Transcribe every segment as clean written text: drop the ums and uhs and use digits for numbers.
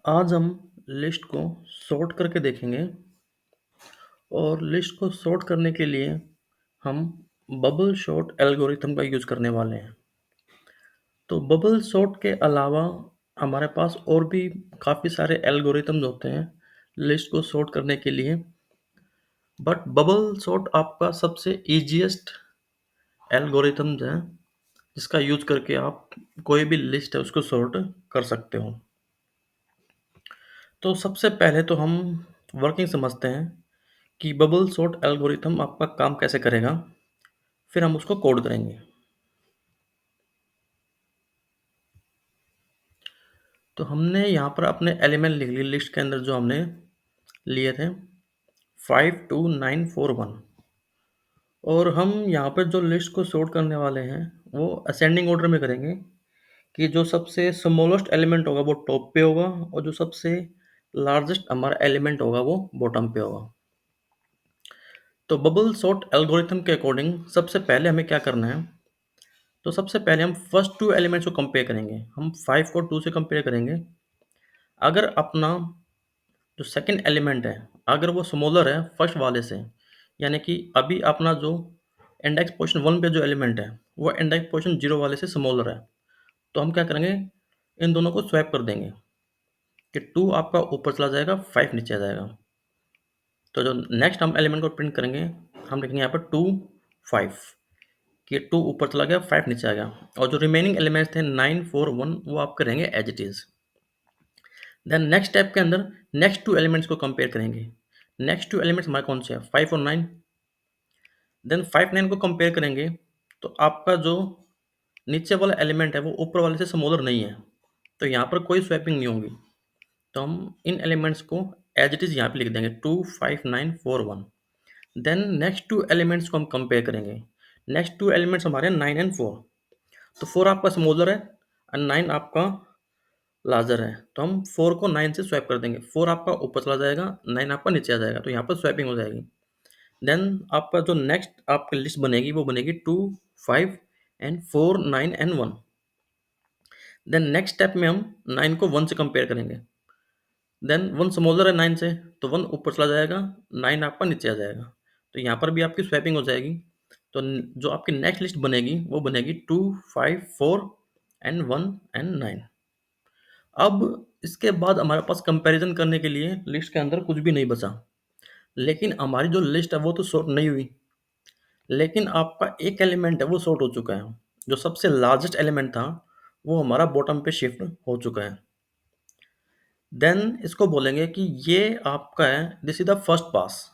आज हम लिस्ट को सॉर्ट करके देखेंगे और लिस्ट को सॉर्ट करने के लिए हम बबल सॉर्ट एल्गोरिथम का यूज़ करने वाले हैं। तो बबल सॉर्ट के अलावा हमारे पास और भी काफ़ी सारे एल्गोरिथम्स होते हैं लिस्ट को सॉर्ट करने के लिए, बट बबल सॉर्ट आपका सबसे ईज़ीएस्ट एल्गोरिथम्स है जिसका यूज़ करके आप कोई भी लिस्ट है उसको सॉर्ट कर सकते हो। तो सबसे पहले तो हम वर्किंग समझते हैं कि बबल सॉर्ट एल्गोरिथम आपका काम कैसे करेगा, फिर हम उसको कोड करेंगे। तो हमने यहाँ पर अपने एलिमेंट लिख लिए लिस्ट के अंदर जो हमने लिए थे 52941, और हम यहाँ पर जो लिस्ट को सॉर्ट करने वाले हैं वो असेंडिंग ऑर्डर में करेंगे कि जो सबसे स्मॉलेस्ट एलिमेंट होगा वो टॉप पे होगा और जो सबसे लार्जेस्ट हमारा एलिमेंट होगा वो बॉटम पे होगा। तो बबल सॉर्ट एल्गोरिथम के अकॉर्डिंग सबसे पहले हमें क्या करना है, तो सबसे पहले हम फर्स्ट टू एलिमेंट्स को कंपेयर करेंगे। हम 5 को 2 से कंपेयर करेंगे। अगर अपना जो सेकंड एलिमेंट है अगर वो स्मॉलर है फर्स्ट वाले से, यानी कि अभी अपना जो इंडेक्स पोजीशन 1 पे जो एलिमेंट है वो इंडेक्स पोजीशन 0 वाले से स्मॉलर है, तो हम क्या करेंगे, इन दोनों को स्वैप कर देंगे कि 2 आपका ऊपर चला जाएगा, 5 नीचे आ जाएगा। तो जो नेक्स्ट हम एलिमेंट को प्रिंट करेंगे, हम लिखेंगे यहाँ पर 2 5 कि 2 ऊपर चला गया, 5 नीचे आ गया, और जो रिमेनिंग एलिमेंट्स थे 9 4 1 वो आप करेंगे as it is. Then next step के अंदर नेक्स्ट टू एलिमेंट्स को कंपेयर करेंगे। नेक्स्ट टू एलिमेंट्स हमारे कौन से हैं, 5 और 9। देन 5 9 को कंपेयर करेंगे, तो आपका जो नीचे वाला एलिमेंट है वो ऊपर वाले से स्मॉलर नहीं है, तो यहाँ पर कोई स्वैपिंग नहीं होगी। तो हम इन एलिमेंट्स को एज इट इज़ यहाँ पे लिख देंगे 2 5 9 4 1। देन नेक्स्ट टू एलिमेंट्स को हम कंपेयर करेंगे। नेक्स्ट टू एलिमेंट्स हमारे 9 एंड 4, तो 4 आपका स्मॉलर है और 9 आपका लार्जर है, तो हम 4 को 9 से स्वैप कर देंगे। 4 आपका ऊपर चला जाएगा, 9 आपका नीचे आ जाएगा, तो यहाँ पर स्वैपिंग हो जाएगी। देन आपका जो नेक्स्ट आपकी लिस्ट बनेगी वो बनेगी 2 5 and 4 9 and 1। Then next step में हम 9 को 1 से कंपेयर करेंगे। देन 1 स्मॉलर है 9 से, तो 1 ऊपर चला जाएगा, 9 आपका नीचे आ जाएगा, तो यहाँ पर भी आपकी स्वैपिंग हो जाएगी। तो जो आपकी नेक्स्ट लिस्ट बनेगी वो बनेगी 2 5 4 एंड 1 एंड 9। अब इसके बाद हमारे पास कंपैरिजन करने के लिए लिस्ट के अंदर कुछ भी नहीं बचा, लेकिन हमारी जो लिस्ट है वो तो सॉर्ट नहीं हुई, लेकिन आपका एक एलिमेंट है वो सॉर्ट हो चुका है। जो सबसे लार्जेस्ट एलिमेंट था वो हमारा बॉटम पे शिफ्ट हो चुका है। देन इसको बोलेंगे कि ये आपका है, this is the first pass,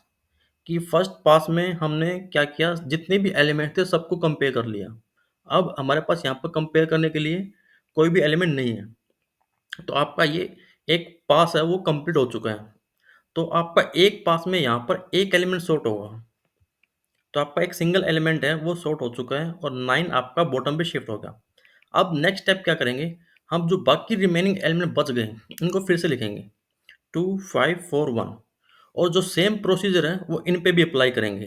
कि फर्स्ट पास में हमने क्या किया, जितने भी एलिमेंट थे सबको कंपेयर कर लिया। अब हमारे पास यहाँ पर कंपेयर करने के लिए कोई भी एलिमेंट नहीं है, तो आपका ये एक पास है वो कंप्लीट हो चुका है। तो आपका एक पास में यहाँ पर एक एलिमेंट सॉर्ट होगा, तो आपका एक सिंगल एलिमेंट है वो सॉर्ट हो चुका है और 9 आपका बॉटम पे शिफ्ट होगा। अब नेक्स्ट स्टेप क्या करेंगे, हम जो बाकी रिमेनिंग एलिमेंट बच गए इनको फिर से लिखेंगे 2 5 4 1, और जो सेम प्रोसीजर है वो इन पे भी अप्लाई करेंगे।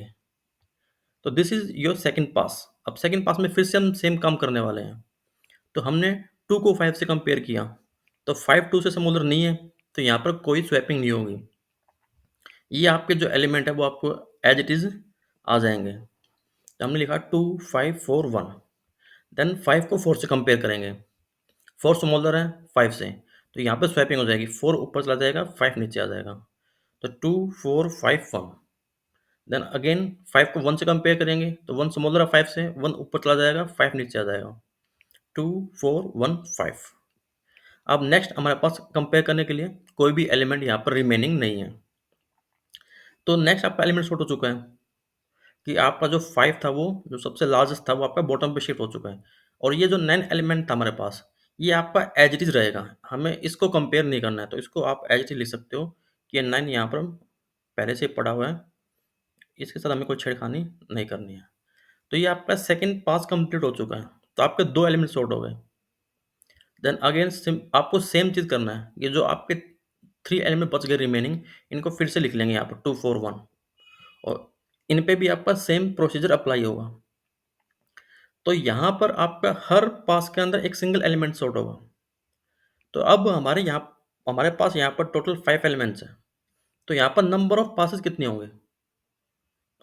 तो दिस इज योर सेकंड पास। अब सेकंड पास में फिर से हम सेम काम करने वाले हैं। तो हमने 2 को 5 से कंपेयर किया, तो 5 2 से स्मॉलर नहीं है, तो यहाँ पर कोई स्वैपिंग नहीं होगी। ये आपके जो एलिमेंट है वो आपको एज इट इज़ आ जाएंगे। तो हमने लिखा 2 5 4 1। देन 5 को 4 से कंपेयर करेंगे। 4 स्मॉलर है 5 से, तो यहाँ पे स्वैपिंग हो जाएगी, 4 ऊपर चला जाएगा, 5 नीचे आ जाएगा, तो 2 4 5 1। देन अगेन 5 को 1 से कंपेयर करेंगे, तो 1 स्मॉलर है 5 से, 1 ऊपर चला जाएगा, 5 नीचे आ जाएगा, 2 4 1 5। अब नेक्स्ट हमारे पास कंपेयर करने के लिए कोई भी एलिमेंट यहाँ पर रिमेनिंग नहीं है। तो नेक्स्ट आपका एलिमेंट शॉर्ट हो चुका है कि आपका जो 5 था वो जो सबसे लार्जेस्ट था वो आपका बॉटम पे शिफ्ट हो चुका है, और ये जो 9 एलिमेंट था हमारे पास ये आपका एज इट इज़ रहेगा, हमें इसको कंपेयर नहीं करना है। तो इसको आप एज इट इज़ लिख सकते हो कि ये 9 यहाँ पर पहले से ही पड़ा हुआ है, इसके साथ हमें कोई छेड़खानी नहीं करनी है। तो ये आपका सेकंड पास कंप्लीट हो चुका है, तो आपके 2 एलिमेंट सॉर्ट हो गए। देन अगेन आपको सेम चीज़ करना है, ये जो आपके 3 एलिमेंट बच गए रिमेनिंग, इनको फिर से लिख लेंगे यहाँ पर 2 4 1, और इन पे भी आपका सेम प्रोसीजर अप्लाई होगा। तो यहाँ पर आपका हर पास के अंदर एक सिंगल एलिमेंट सॉर्ट होगा। तो अब हमारे यहाँ हमारे पास यहाँ पर टोटल 5 एलिमेंट्स हैं, तो यहाँ पर नंबर ऑफ पासेस कितने होंगे?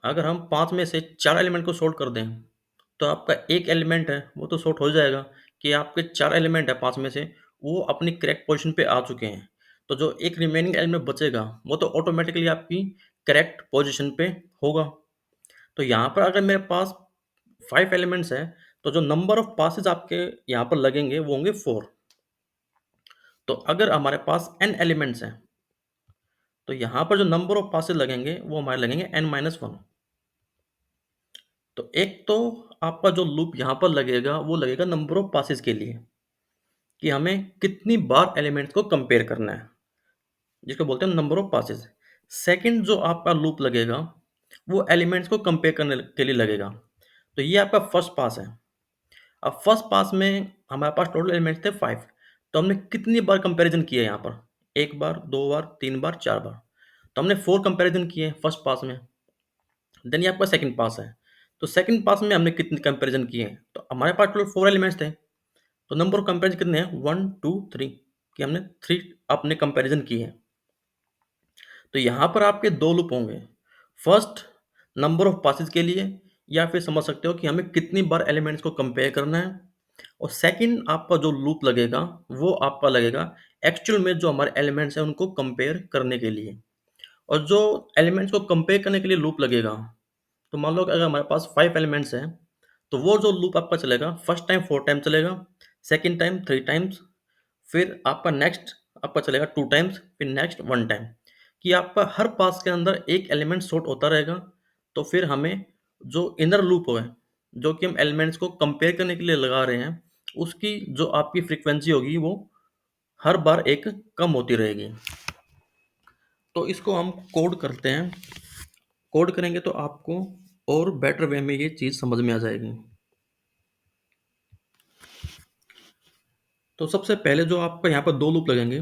अगर हम 5 में से 4 एलिमेंट को सॉर्ट कर दें, तो आपका एक एलिमेंट है वो तो सॉर्ट हो जाएगा कि आपके 4 एलिमेंट है 5 में से, वो अपनी करेक्ट पोज़ीशन पे आ चुके हैं। तो जो एक रिमेनिंग एलिमेंट बचेगा, वो तो ऑटोमैटिकली आपकी करेक्ट पोज़ीशन पे होगा। तो यहाँ पर अगर मेरे पास 5 एलिमेंट्स हैं, तो जो नंबर ऑफ पासेस आपके यहाँ पर लगेंगे वो होंगे 4। तो अगर हमारे पास n एलिमेंट्स हैं, तो यहाँ पर जो नंबर ऑफ पासेस लगेंगे वो हमारे लगेंगे n-1। तो एक तो आपका जो लूप यहाँ पर लगेगा वो लगेगा नंबर ऑफ पासेस के लिए, कि हमें कितनी बार एलिमेंट्स को कंपेयर करना है, जिसको बोलते हैं नंबर ऑफ पासेस। सेकंड जो आपका लूप लगेगा वो एलिमेंट्स को कंपेयर करने के लिए लगेगा। तो ये आपका फर्स्ट पास है। अब फर्स्ट पास में हमारे पास टोटल एलिमेंट्स थे 5, तो हमने कितनी बार कंपैरिजन किया यहाँ पर? 1 बार, 2 बार, 3 बार, 4 बार। तो हमने 4 कंपैरिजन किए फर्स्ट पास में। देन ये आपका सेकंड पास है। तो सेकंड पास में हमने कितने कंपैरिजन किए हैं? तो हमारे पास टोटल 4 एलिमेंट्स थे। तो नंबर ऑफ कंपैरिजन कितने हैं? 1, 2, 3, कि हमने 3 अपने कंपैरिजन किए हैं। तो यहाँ पर आपके 2 लूप होंगे। फर्स्ट नंबर ऑफ पासेस के लिए, या फिर समझ सकते हो कि हमें कितनी बार एलिमेंट्स को कंपेयर करना है। और सेकंड आपका जो लूप लगेगा वो आपका लगेगा एक्चुअल में जो हमारे एलिमेंट्स हैं उनको कंपेयर करने के लिए। और जो एलिमेंट्स को कंपेयर करने के लिए लूप लगेगा, तो मान लो कि अगर हमारे पास 5 एलिमेंट्स हैं, तो वो जो लूप आपका चलेगा, फर्स्ट टाइम 4 टाइम चलेगा, सेकंड टाइम 3 टाइम्स, फिर आपका नेक्स्ट आपका चलेगा 2 टाइम्स, फिर नेक्स्ट 1 टाइम, कि आपका हर पास के अंदर एक एलिमेंट सॉर्ट होता रहेगा। तो फिर हमें जो इनर लूप है, जो कि हम एलिमेंट्स को कंपेयर करने के लिए लगा रहे हैं, उसकी जो आपकी फ्रीक्वेंसी होगी वो हर बार एक कम होती रहेगी। तो इसको हम कोड करते हैं। कोड करेंगे तो आपको और बेटर वे में ये चीज़ समझ में आ जाएगी। तो सबसे पहले जो आपका यहाँ पर 2 लूप लगेंगे,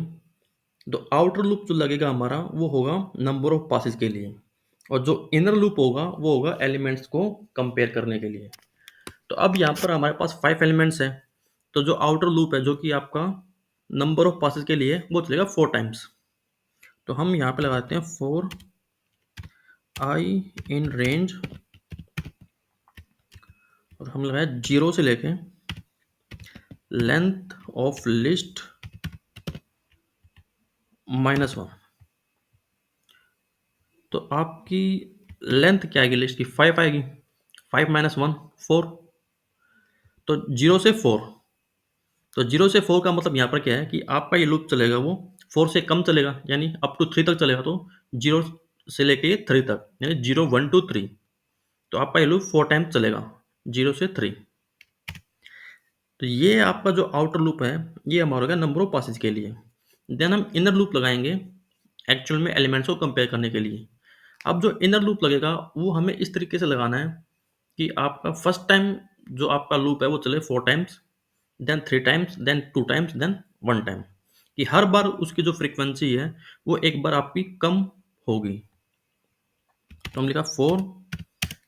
तो आउटर लूप जो लगेगा हमारा वो होगा नंबर ऑफ पासेस के लिए, और जो इनर लूप होगा वो होगा एलिमेंट्स को कंपेयर करने के लिए। तो अब यहाँ पर हमारे पास 5 एलिमेंट्स हैं, तो जो आउटर लूप है जो कि आपका नंबर ऑफ पासेस के लिए वो चलेगा 4 टाइम्स। तो हम यहाँ पे लगाते हैं 4 आई इन रेंज, और हम लगाए 0 से लेके लेंथ ऑफ लिस्ट -1। तो आपकी लेंथ क्या आएगी लिस्ट की? 5 आएगी। 5 - 1 4। तो 0 से 4। तो 0 से 4 का मतलब यहाँ पर क्या है कि आपका ये लूप चलेगा वो 4 से कम चलेगा, यानी अप टू 3 तक चलेगा। तो 0 से लेके 3 तक, यानी 0 1 2 3। तो आपका ये लूप 4 टाइम्स चलेगा, 0 से 3। तो ये आपका जो आउटर लूप है ये हमारा होगा नंबर ऑफ पासेस के लिए। देन हम इनर लूप लगाएंगे एक्चुअल में एलिमेंट्स को कंपेयर करने के लिए। अब जो इनर लूप लगेगा वो हमें इस तरीके से लगाना है कि आपका फर्स्ट टाइम जो आपका लूप है वो चले 4 times, then 3 times, then 2 times, then 1 time, कि हर बार उसकी जो फ्रीक्वेंसी है वो एक बार आपकी कम होगी। तो हम लिखा 4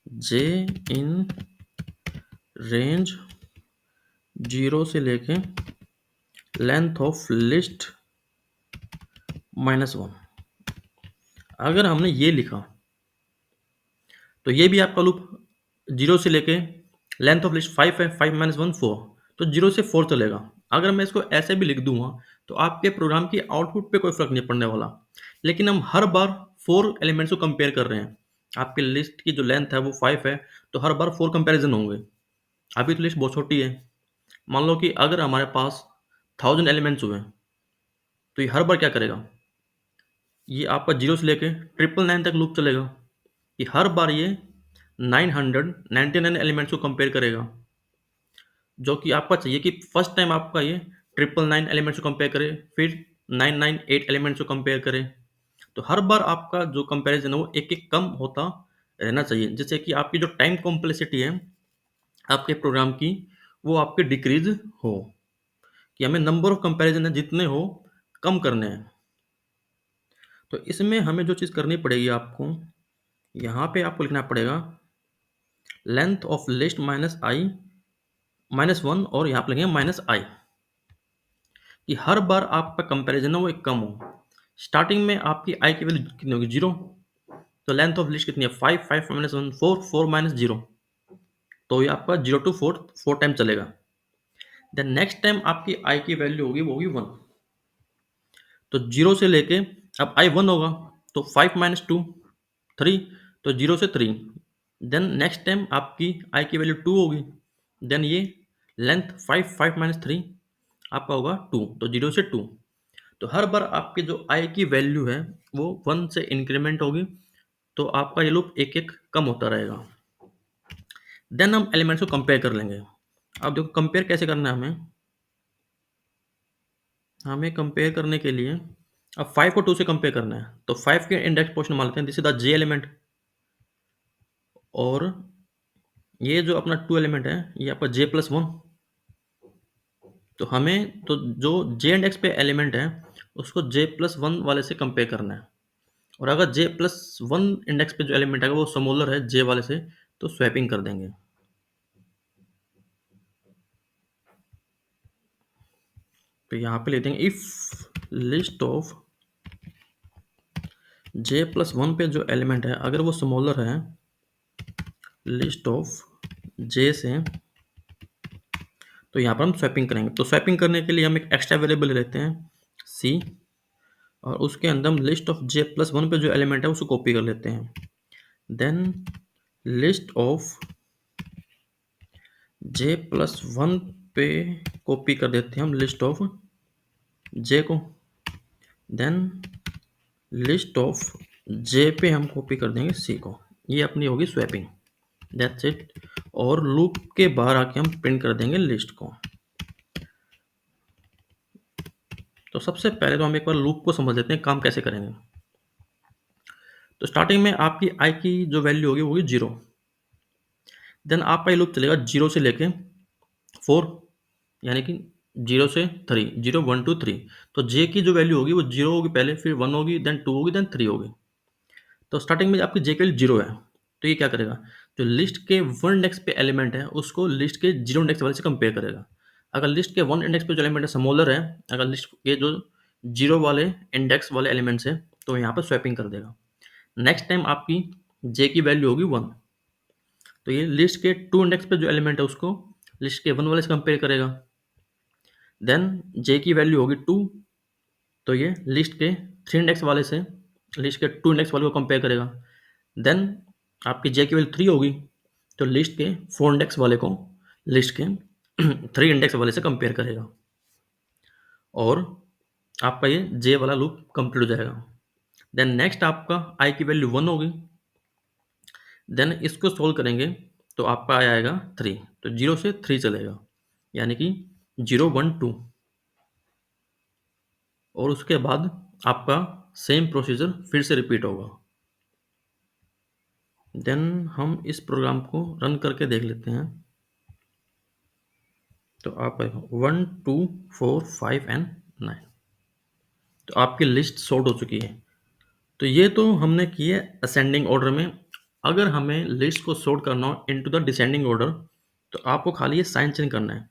जे इन रेंज 0 से लेके लेंथ ऑफ लिस्ट -1। अगर हमने ये लिखा तो ये भी आपका लूप 0 से लेके लेंथ ऑफ लिस्ट 5 है, 5 - 1 4। तो 0 से 4 चलेगा। अगर मैं इसको ऐसे भी लिख दूंगा तो आपके प्रोग्राम की आउटपुट पे कोई फर्क नहीं पड़ने वाला। लेकिन हम हर बार 4 एलिमेंट्स को कंपेयर कर रहे हैं। आपकी लिस्ट की जो लेंथ है वो 5 है, तो हर बार 4 कंपैरिजन होंगे। अभी तो लिस्ट बहुत छोटी है। मान लो कि अगर हमारे पास 1000 एलिमेंट्स हुए, तो ये हर बार क्या करेगा, ये आपका 0 से लेके 999 तक लूप चलेगा, कि हर बार ये 999 एलिमेंट्स को कंपेयर करेगा। जो कि आपका चाहिए कि फर्स्ट टाइम आपका ये 999 एलिमेंट्स को कंपेयर करे, फिर 998 एलिमेंट्स को कंपेयर करे। तो हर बार आपका जो कंपैरिजन है वो एक-एक कम होता रहना चाहिए, जिससे कि आपकी जो टाइम कॉम्प्लेक्सिटी है आपके प्रोग्राम की, वो आपके डिक्रीज़ हो, कि हमें नंबर ऑफ कंपैरिजन है जितने हो कम करने हैं। तो इसमें हमें जो चीज़ करनी पड़ेगी आपको, यहाँ पे आपको लिखना पड़ेगा लेंथ ऑफ लिस्ट -i -1, और यहाँ पे लिखेंगे -i। कि हर बार आपका कंपैरिजन है वो एक कम हो। स्टार्टिंग में आपकी आई की वैल्यू कितनी होगी? 0। तो लेंथ ऑफ लिस्ट कितनी है? 5, 5 माइनस 1, 4, 4 माइनस 0। तो ये आपका 0 टू 4 4 टाइम चलेगा। देन नेक्स्ट टाइम आपकी आई की वैल्यू होगी वो होगी 1। तो 0 से लेके अब आई 1 होगा, तो 5 माइनस 2 3, तो 0 से 3। देन नेक्स्ट टाइम आपकी आई की वैल्यू 2 होगी। देन ये लेंथ 5, 5 माइनस 3 आपका होगा 2, तो 0 से 2। तो हर बार आपकी जो आई की वैल्यू है वो 1 से इंक्रीमेंट होगी, तो आपका ये लूप एक एक कम होता रहेगा। देन हम एलिमेंट्स को कंपेयर कर लेंगे। अब देखो कंपेयर कैसे करना है हमें। हमें कंपेयर करने के लिए अब 5 को 2 से कंपेयर करना है, तो 5 के इंडेक्स पोजीशन मान लेते हैं, this is the J element. और ये जो अपना 2 एलिमेंट है ये आपका जे प्लस 1। तो हमें तो जो जे इंडेक्स पे एलिमेंट है उसको जे प्लस 1 वाले से कंपेयर करना है। और अगर जे प्लस 1 इंडेक्स पे जो एलिमेंट है वो समोलर है जे वाले से, तो स्वैपिंग कर देंगे। तो यहाँ पे लेते हैं if list of J plus 1 पे जो एलिमेंट है अगर वो समोलर है लिस्ट ऑफ जे से, तो यहाँ पर हम स्वैपिंग करेंगे। तो स्वैपिंग करने के लिए हम एक एक्स्ट्रा वेरिएबल लेते हैं सी, और उसके अंदर हम लिस्ट ऑफ जे प्लस 1 पे जो एलिमेंट है उसको कॉपी कर लेते हैं। Then list of J plus 1 पे कॉपी कर देते हैं हम लिस्ट ऑफ जे को। देन लिस्ट ऑफ जे पे हम कॉपी कर देंगे सी को। ये अपनी होगी स्वैपिंग। That's it. और लूप के बाहर आके हम प्रिंट कर देंगे लिस्ट को। तो सबसे पहले तो हम एक बार लूप को समझ लेते हैं काम कैसे करेंगे। तो स्टार्टिंग में आपकी आई की जो वैल्यू होगी वो होगी 0। देन आपका ये लूप चलेगा 0 से लेके 4, यानी कि 0 से 3, 0 1 2 3। तो जे की जो वैल्यू होगी वो 0 होगी पहले, फिर 1 होगी, देन 2 होगी, देन 3 होगी। तो स्टार्टिंग में आपकी जे की वैल्यू 0 है, तो ये क्या करेगा, जो लिस्ट के 1 इंडेक्स पे एलिमेंट है उसको लिस्ट के 0 इंडेक्स वाले से कंपेयर करेगा। अगर लिस्ट के 1 इंडेक्स पे जो एलिमेंट है स्मॉलर है, अगर लिस्ट के जो 0 वाले इंडेक्स वाले एलिमेंट्स है, तो यहाँ पर स्वैपिंग कर देगा। नेक्स्ट टाइम आपकी जे की वैल्यू होगी 1, तो ये लिस्ट के 2 इंडेक्स पे जो एलिमेंट है उसको लिस्ट के 1 वाले से कंपेयर करेगा। देन जे की वैल्यू होगी 2, तो ये लिस्ट के 3 इंडेक्स वाले से लिस्ट के 2 इंडेक्स वाले को कंपेयर करेगा। देन आपकी जे की वैल्यू 3 होगी, तो लिस्ट के 4 इंडेक्स वाले को लिस्ट के 3 इंडेक्स वाले से कंपेयर करेगा। और आपका ये जे वाला लूप कंप्लीट हो जाएगा। देन नेक्स्ट आपका आई की वैल्यू 1 होगी। देन इसको सोल्व करेंगे तो आपका आएगा 3, तो 0 से 3 चलेगा, यानी कि 0 1 2। और उसके बाद आपका सेम प्रोसीजर फिर से रिपीट होगा। देन हम इस प्रोग्राम को रन करके देख लेते हैं। तो आप 1 2 4 5 एंड 9, तो आपकी लिस्ट सॉर्ट हो चुकी है। तो ये तो हमने की है असेंडिंग ऑर्डर में। अगर हमें लिस्ट को सॉर्ट करना हो इनटू द डिसेंडिंग ऑर्डर, तो आपको खाली ये साइन चेंज करना है।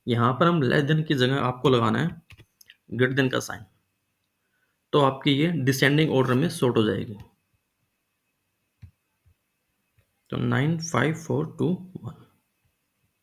यहाँ पर हम लेस देन की जगह आपको लगाना है ग्रेटर देन का साइन, तो आपकी ये डिसेंडिंग ऑर्डर में सॉर्ट हो जाएगी। तो 9 5 4 2 1।